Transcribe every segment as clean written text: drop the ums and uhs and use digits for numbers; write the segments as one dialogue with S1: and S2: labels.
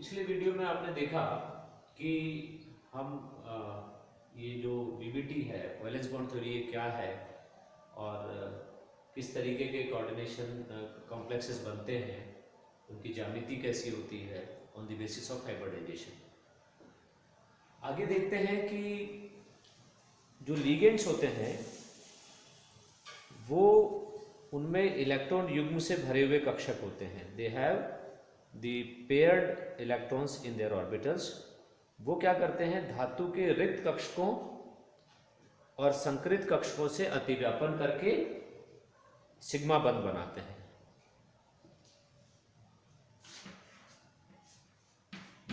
S1: पिछले वीडियो में आपने देखा कि हम ये जो वीबीटी है, वैलेंस बॉन्ड थ्योरी, ये क्या है और किस तरीके के कोऑर्डिनेशन कॉम्प्लेक्सेस बनते हैं, उनकी ज्यामिति कैसी होती है on the basis of hybridisation. आगे देखते हैं कि जो लिगेंड्स होते हैं वो उनमें इलेक्ट्रॉन युग्म से भरे हुए कक्षक होते हैं। They have the paired electrons in their orbitals. वो क्या करते हैं, धातु के रिक्त कक्षकों और संकृत कक्षकों से अतिव्यापन करके सिग्मा बंध बनाते हैं।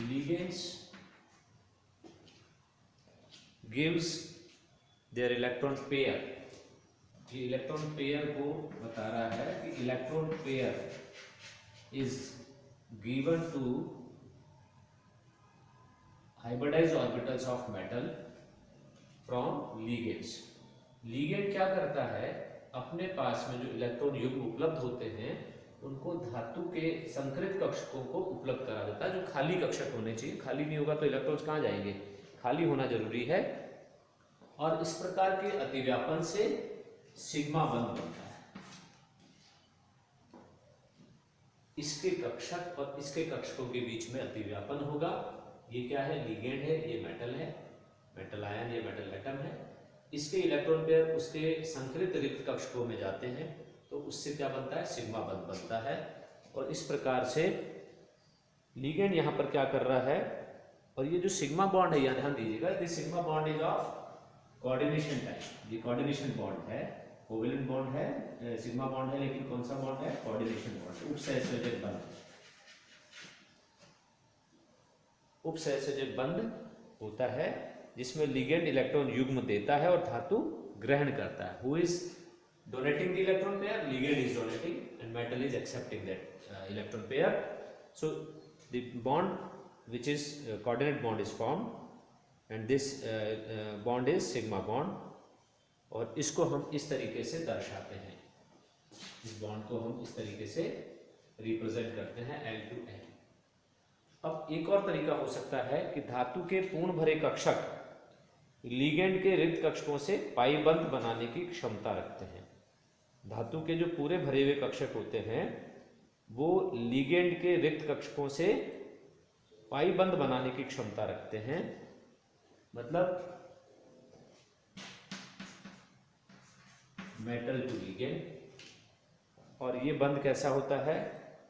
S1: Ligands gives there electron pair. ये इलेक्ट्रॉन पेयर को बता रहा है कि electron pair is given to hybridised orbitals of metal from ligands. Ligand क्या करता है, अपने पास में जो इलेक्ट्रॉन युग्म उपलब्ध होते हैं उनको धातु के संकृत कक्षकों को उपलब्ध करा देता है, जो खाली कक्षक होने चाहिए। खाली नहीं होगा तो इलेक्ट्रॉन्स कहाँ जाएंगे, खाली होना जरूरी है। और इस प्रकार के अतिव्यापन से सिग्मा बंध बनता है। इसके कक्षक और इसके कक्षकों के बीच में अतिव्यापन होगा। ये क्या है, लिगेंड है, ये मेटल है, मेटल आयन, ये मेटल एटम है। इसके इलेक्ट्रॉन पेयर उसके संकृत रिक्त कक्षकों में जाते हैं तो उससे क्या बनता है, सिग्मा बंध बनता है। और इस प्रकार से लिगेंड यहां पर क्या कर रहा है, और ये जो सिग्मा बॉन्ड है, यहां ध्यान दीजिएगा, this sigma bond is of coordination type. ये कोऑर्डिनेशन बॉन्ड है, कोवेलेंट बॉन्ड है, सिग्मा बॉन्ड है, लेकिन कौन सा बॉन्ड है, कोऑर्डिनेशन बॉन्ड, उपसहसंयोजक बंध। उपसहसंयोजक बंध होता है जिसमें लिगेंड इलेक्ट्रॉन युग्म देता है और धातु ग्रहण करता है। Who is donating the electron pair, ligand is donating and metal is accepting that electron pair. So the bond which is coordinate bond is formed and this bond is sigma bond। और इसको हम इस तरीके से दर्शाते हैं, इस bond को हम इस तरीके से रिप्रेजेंट करते हैं, L2L। अब एक और तरीका हो सकता है कि धातु के पूर्ण भरे कक्षक लिगेंड के रिक्त कक्षकों से पाई बंध बनाने की क्षमता रखते हैं। धातु के जो पूरे भरे हुए कक्षक होते हैं वो लिगेंड के रिक्त कक्षकों से पाई बंध बनाने की क्षमता रखते हैं। मतलब मेटल टू लिगेंड। और ये बंध कैसा होता है,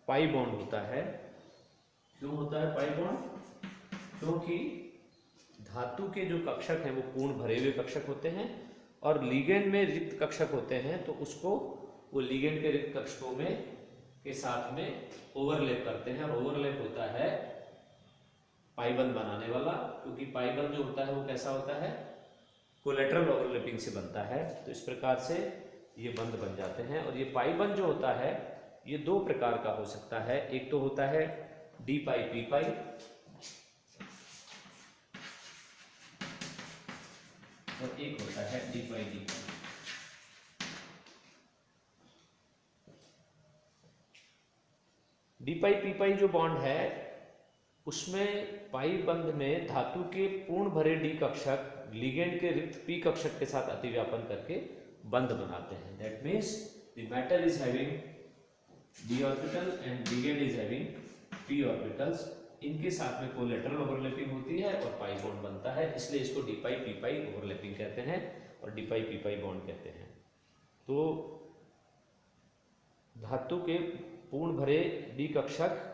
S1: पाई बॉन्ड होता है। क्यों होता है पाई बॉन्ड, क्योंकि धातु के जो कक्षक हैं वो पूर्ण भरे हुए कक्षक होते हैं और लिगेंड में रिक्त कक्षक होते हैं तो उसको वो लिगेंड के रिक्त कक्षकों में के साथ में ओवरलैप करते हैं। और ओवरलैप होता है पाई बंध बनाने वाला, क्योंकि पाई बंध जो होता है वो कैसा होता है, कोलेटरल ओवरलैपिंग से बनता है। तो इस प्रकार से ये बंध बन जाते हैं। और ये पाई बंध जो होता है ये दो प्रकार का हो सकता है। एक तो होता है डी पाई पी पाई, और एक होता है डी पाई डी पाई। डी पाई पी पाई जो बॉन्ड है उसमें पाई बंध में धातु के पूर्ण भरे डी कक्षक लिगेंड के रिक्त पी कक्षक के साथ अतिव्यापन करके बंध बनाते हैं। That means the metal is having D orbital and ligand is having P orbitals. इनके साथ में कोलेटरल ओवरलैपिंग होती है और पाई बॉन्ड बनता है, इसलिए इसको डी पाई पी पाई ओवरलैपिंग कहते हैं और डी पाई पी पाई बॉन्ड कहते हैं। तो धातु के पूर्ण भरे डी कक्षक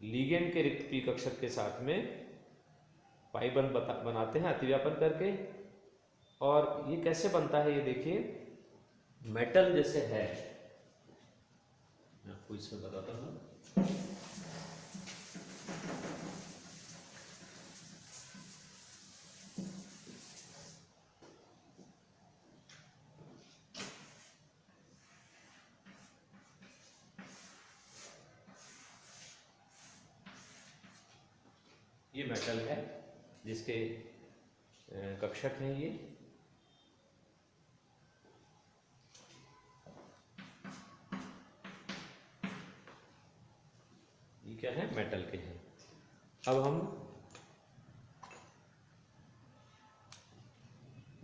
S1: लिगेंड के रिक्त पी कक्षक के साथ में पाई बंध बनाते हैं अतिव्यापन करके। और ये कैसे बनता है, ये देखिए, मेटल जैसे है, मैं आपको इसमें बताता हूँ। ये मेटल है जिसके कक्षक हैं ये क्या है, मेटल के हैं। अब हम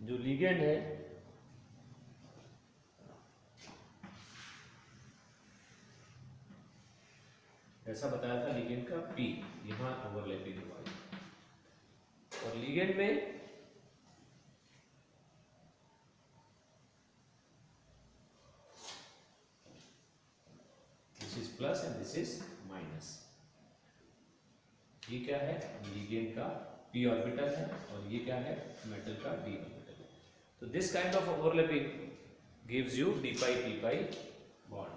S1: जो लिगेंड है ऐसा बताया था, लिगेंड का P यहां ओवरलैपिंग हुआ है, और लिगेंड में this is plus and this is minus. ये क्या है, लिगेंड का P ऑर्बिटल है, और ये क्या है, मेटल का D ऑर्बिटल है। तो this kind of overlapping gives you d pi p pi bond,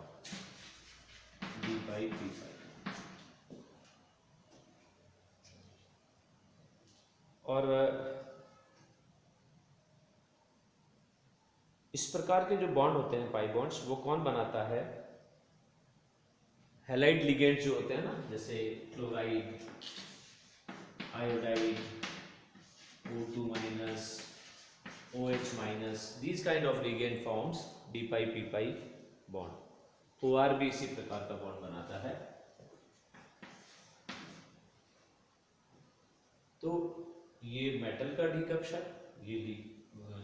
S1: d pi p pi। और इस प्रकार के जो बॉन्ड होते हैं पाई बॉन्ड्स, वो कौन बनाता है, हैलाइड लिगेंड्स जो होते हैं ना, जैसे chloride, iodide, O2 minus, OH minus, these kind of ligand forms d pi p pi bond। OR भी इसी प्रकार का बॉन्ड बनाता है। तो ये मेटल का डी कक्षक, ये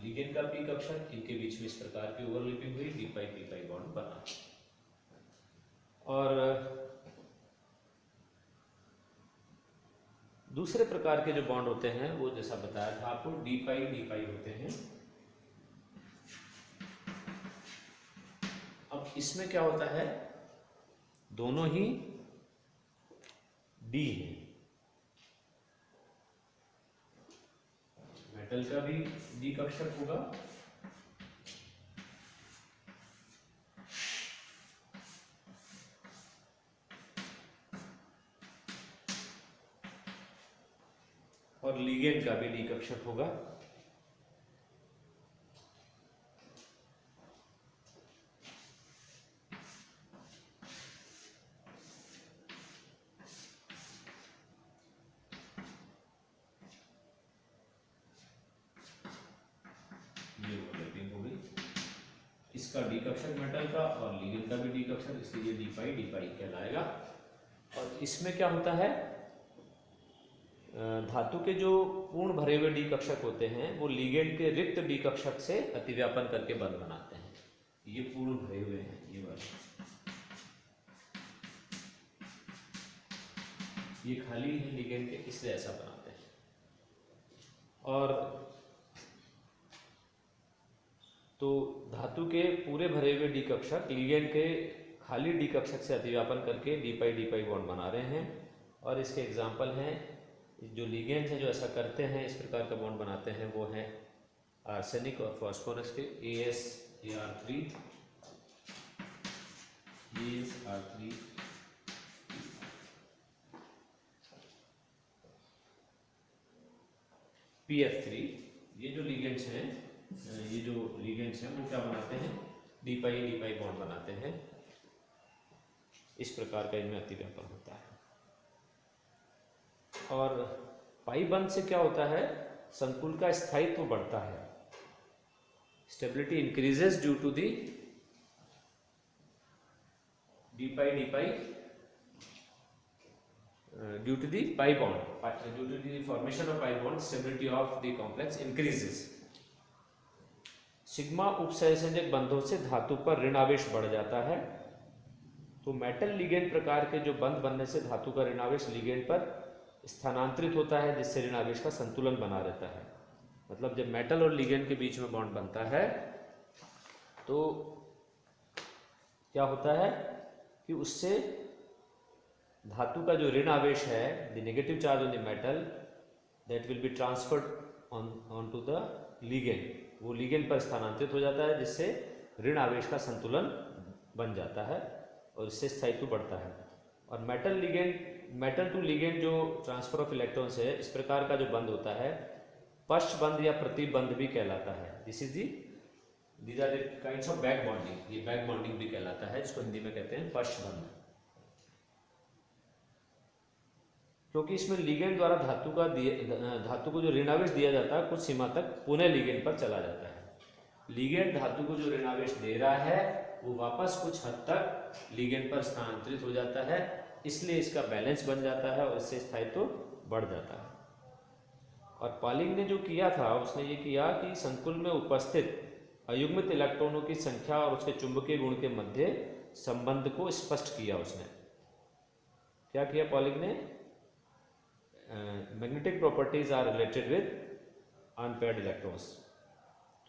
S1: लिगेंड का पी कक्षक, इनके बीच में इस प्रकार की ओवरलैपिंग हुई, डी पाई पी पाई बॉन्ड बना। और दूसरे प्रकार के जो बॉन्ड होते हैं वो जैसा बताया था आपको, डी पाई होते हैं। अब इसमें क्या होता है, दोनों ही डी है, मेटल का भी डी कक्षक होगा और लिगेंड का भी डी कक्षक होगा। ये ओवरलैपिंग हो गई, इसका डी कक्षक मेटल का और लिगेंड का भी डी कक्षक, इसलिए डी पाई कहलाएगा। और इसमें क्या होता है, धातु के जो पूर्ण भरे हुए डी कक्षक होते हैं वो लिगेंड के रिक्त डी कक्षक से अतिव्यापन करके बंध बनाते हैं। ये पूर्ण भरे हुए हैं, ये वाले, ये खाली है लिगेंड के, इसलिए ऐसा बनाते हैं। और तो धातु के पूरे भरे हुए डी कक्षक लिगेंड के खाली डी कक्षक से अतिव्यापन करके डी पाई बॉन्ड बना रहे हैं। और इसके एग्जाम्पल हैं, जो लिगेंड है जो ऐसा करते हैं, इस प्रकार का बॉन्ड बनाते हैं, वो है आर्सेनिक और फास्फोरस के AsAr3, AsR3, PF3। ये जो लिगेंड्स हैं, ये जो लिगेंड्स हैं वो क्या बनाते हैं, डी पाई बॉन्ड बनाते हैं। इस प्रकार का इनमें अतिव्यापन होता है। और पाई बंध से क्या होता है, संकुल का स्थायित्व तो बढ़ता है, stability increases due to the d pi due to the pi bond, due to the formation of pi bond, stability of the complex increases. Sigma उपसहसंयोजक बंधों से धातु पर ऋण आवेश बढ़ जाता है। तो मेटल लिगेंड प्रकार के जो बंध बनने से धातु का ऋण आवेश लिगेंड पर स्थानांतरित होता है, जिससे ऋण आवेश का संतुलन बना रहता है। मतलब जब मेटल और लिगेंड के बीच में बॉन्ड बनता है तो क्या होता है कि उससे धातु का जो ऋण आवेश है, the negative charge on the metal, that will be transferred on to the ligand, वो लिगेंड पर स्थानांतरित हो जाता है, जिससे ऋण आवेश का संतुलन बन जाता है और इससे स्थायित्व बढ़ता है। और मेटल टू लिगेंड जो ट्रांसफर ऑफ इलेक्ट्रॉन्स है, इस प्रकार का जो बंध होता है पश्च बंध या प्रतिबंध भी कहलाता है। These are the kinds of back bonding, ये बैक बॉन्डिंग भी कहलाता है, इसको हिंदी में कहते हैं पश्च बंध। क्योंकि इसमें लिगेंड द्वारा धातु को जो ऋणावेश दिया जाता है कुछ सीमा तक पुनः लिगेंड पर चला जाता है। लिगेंड धातु को जो ऋणावेश दे रहा है वो वापस कुछ हद तक लिगेंड पर स्थानांतरित हो जाता है, इसलिए इसका बैलेंस बन जाता है और इससे स्थायित्व बढ़ जाता है। और पॉलिंग ने जो किया था, उसने ये किया कि संकुल में उपस्थित अयुग्मित इलेक्ट्रॉनों की संख्या और उसके चुंबकीय गुण के मध्य संबंध को स्पष्ट किया। उसने क्या किया पॉलिंग ने? Magnetic properties are related with unpaired electrons.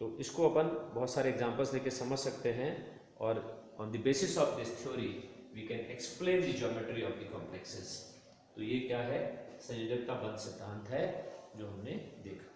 S1: तो इसको अपन बहुत सारे एग्जांपल्स लेके समझ सकते हैं, और on the basis of this theory we can explain the geometry of the complexes. तो ये क्या है? संयोजकता बंध सिद्धांत है जो हमने देखा।